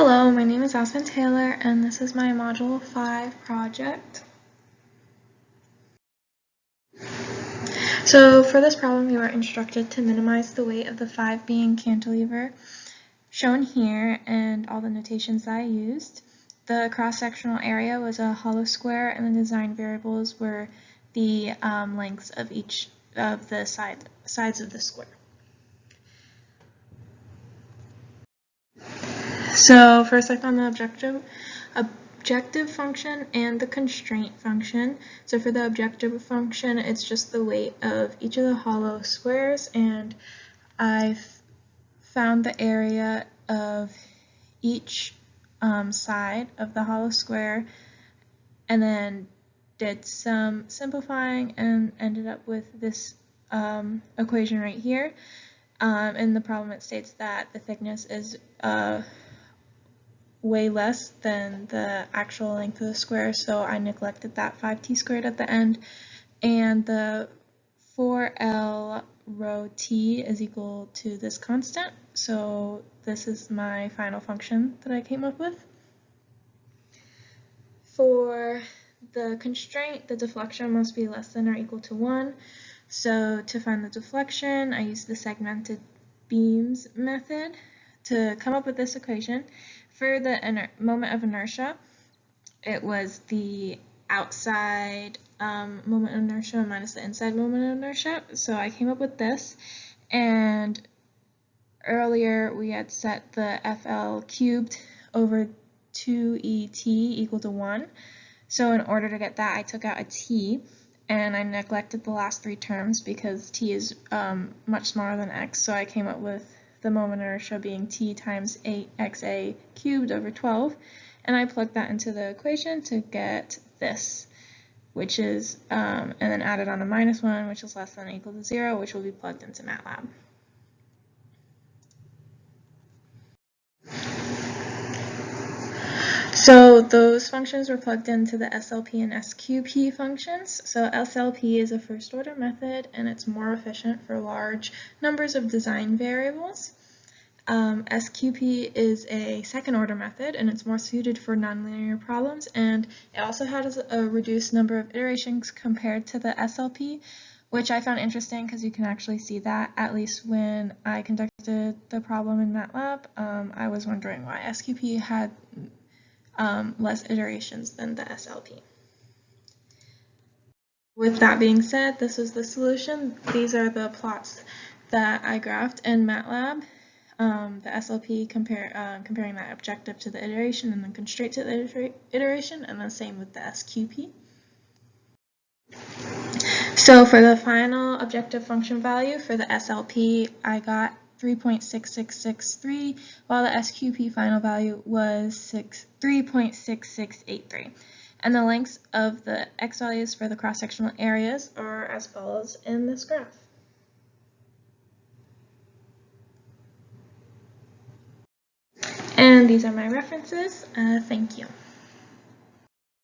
Hello, my name is Aspen Taylor, and this is my Module 5 project. So for this problem, you are instructed to minimize the weight of the 5-beam cantilever shown here and all the notations that I used. The cross-sectional area was a hollow square, and the design variables were the lengths of each of the sides of the square. So first I found the objective function and the constraint function. So for the objective function, it's just the weight of each of the hollow squares, and I've found the area of each side of the hollow square and then did some simplifying and ended up with this equation right here. In the problem, it states that the thickness is way less than the actual length of the square, so I neglected that 5t squared at the end, and the 4L rho t is equal to this constant, so this is my final function that I came up with. For the constraint, the deflection must be less than or equal to 1, so to find the deflection, I used the segmented beams method to come up with this equation. For the moment of inertia, it was the outside moment of inertia minus the inside moment of inertia. So I came up with this, and earlier we had set the FL cubed over 2ET equal to 1. So in order to get that, I took out a t, and I neglected the last three terms because t is much smaller than x, so I came up with the moment of inertia being t times 8xa cubed over 12, and I plugged that into the equation to get this, which is, and then added on a minus 1, which is less than or equal to 0, which will be plugged into MATLAB. So those functions were plugged into the SLP and SQP functions. So SLP is a first order method, and it's more efficient for large numbers of design variables. SQP is a second order method, and it's more suited for nonlinear problems, and it also has a reduced number of iterations compared to the SLP, which I found interesting because you can actually see that, at least when I conducted the problem in MATLAB. I was wondering why SQP had less iterations than the SLP. With that being said, this is the solution. These are the plots that I graphed in MATLAB. The SLP comparing that objective to the iteration, and then constraint to the iteration, and then same with the SQP. So for the final objective function value for the SLP, I got 3.6663, while the SQP final value was 3.6683. And the lengths of the x values for the cross-sectional areas are as follows in this graph. And these are my references. Thank you.